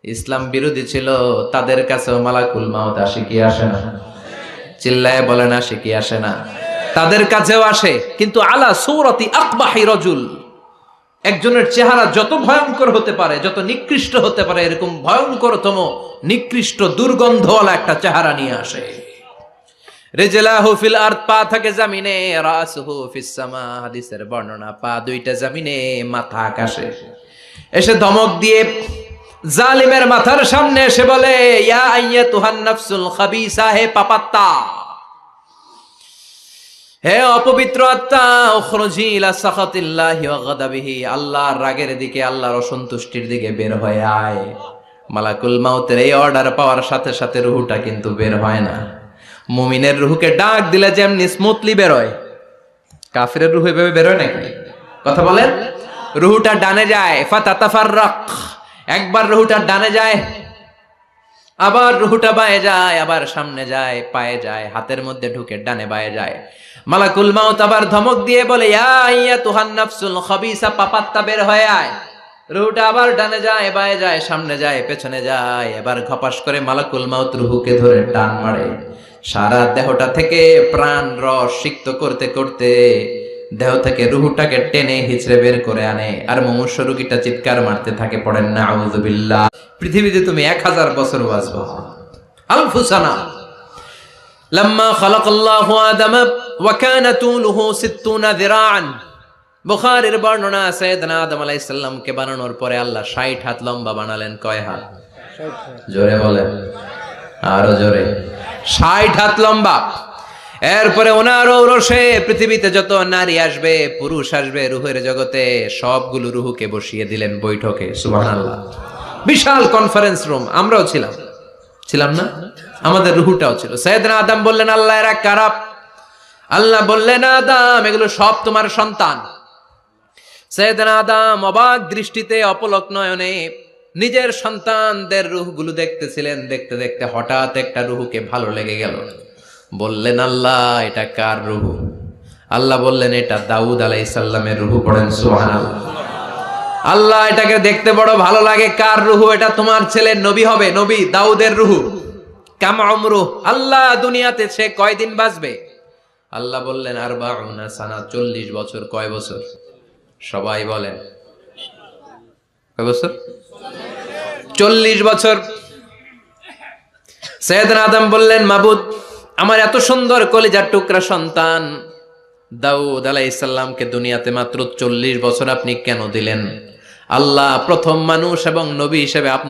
ইসলাম বিরোধী ছিল তাদের কাছেও মালাকুল মাউত আসে কি আসে না? চিল্লায় বলেন আসে কি আসে না? তাদের কাছেও আসে, কিন্তু আলা সূরাতি আকবাহি রাজুল, একজনের চেহারা যত ভয়ঙ্কর হতে পারে, যত নিকৃষ্ট হতে পারে, এরকম ভয়ঙ্করতম নিকৃষ্ট দুর্গন্ধওয়ালা একটা চেহারা নিয়ে আসে। রিজলাহু ফিল আরদ, পা থাকে জমিনে, রাসুহু ফিস সামা, হাদিসের বর্ণনা, পা দুইটা জমিনে, মাথা আকাশে। এসে ধমক দিয়ে জালিমের মাথার সামনে এসে বলে, ইয়া আইয়াতুহান নাফসুল খাবিসা, হে পাপাত্তা, হে অপবিত্র আত্মা, উখরুজি ইলা সাখাতিল্লাহি ওয়া গাদাবিহি, আল্লাহর রাগের দিকে, আল্লাহর অসন্তুষ্টির দিকে বের হয়ে আয়। মালাকুল মাউতের এই অর্ডার পাওয়ার সাথে সাথে রুহুটা কিন্তু বের হয় না। মুমিনের রুহুকে ডাক দিলে যেমনি স্মুথলি বের হয়, কাফিরের রুহু এভাবে বের হয় নাকি? কথা বলেন। রুহুটা ডানে যায়, ফাতাতাফাররাক, একবার রুহুটা ডানে যায়, আবার রুহুটা বায়ে যায়, আবার সামনে যায়, পায়ে যায়, হাতের মধ্যে ঢুকে ডানে বায়ে যায়। মালাকুল মাউত আবার ধমক দিয়ে বলে, ইয়া আইয়াতুহান নাফসুল খাবিসা, পাপাত্তা, বের হয়ে আয়। রুহুটা আবার ডানে যায়, বায়ে যায়, সামনে যায়, পেছনে যায়। এবার ঘপাস করে মালাকুল মাউত রুহুকে ধরে টান মারে। সারা দেহটা থেকে প্রাণ রস সিক্ত করতে করতে দেহ থেকে রুহুটাকে টেনে হিচড়ে বের করে আনে। আর মুমূর্ষ রোগীটা চিৎকার মারতে থাকে, পড়েন না আউযুবিল্লাহ। পৃথিবীতে তুমি 1000 বছর বাঁচবা, আলফুসানা। লাম্মা খালাকাল্লাহু আদামা ওয়া কানা তুলুহু 60 যিরাআন, বুখারীর বর্ণনা, সাইয়েদনা আদম আলাইহিস সালামকে বানানোর পরে আল্লাহ 60 হাত লম্বা বানালেন। কয় হাত? জোরে বলেন, আরো জোরে। 60 হাত লম্বা। এরপরে ওনার ঔরসে পৃথিবীতে যত নারী আসবে, পুরুষ আসবে রুহের জগতে, সবগুলো রুহুকে বসিয়ে দিলেন বৈঠকে। সুবহানাল্লাহ। বিশাল কনফারেন্স রুম, আমরাও ছিলাম না? আমাদের রুহুটাও ছিল। সাইয়েদনা আদম বললেন, আল্লাহ এরা কারা? আল্লাহ বললেন, আদম, এগুলো সব তোমার সন্তান। সাইয়েদনা আদম অবাক দৃষ্টিতে, অপলক নয়নে নিজের সন্তানদের রুহগুলো দেখতেছিলেন। দেখতে দেখতে হঠাৎ একটা রুহুকে ভালো লেগে গেল। বললেন, আল্লাহ এটা কার রুহু? আল্লাহ বললেন, এটা দাউদ আলাইহিস সালামের রুহু। পড়েন সুবহানাল্লাহ। আল্লাহ, এটাকে দেখতে বড় ভালো লাগে, কার রুহু? এটা তোমার ছেলে নবী হবে, নবী দাউদের রুহু। কাম উমরু, আল্লাহ দুনিয়াতে সে কয়দিন বাঁচবে? আল্লাহ বললেন, 40 সানা, 40 বছর। কয় বছর? সবাই বলেন, কয় বছর? 40 বছর। সাইয়েদনা আদম বললেন, মাবুদ, আমার এত সুন্দর কলিজার টুকরা সন্তান দাউদ আলাইহিস সালামকে দুনিয়াতে মাত্র 40 বছর আপনি কেন দিলেন? আল্লাহ, প্রথম মানুষ এবং নবী হিসেবে আপনি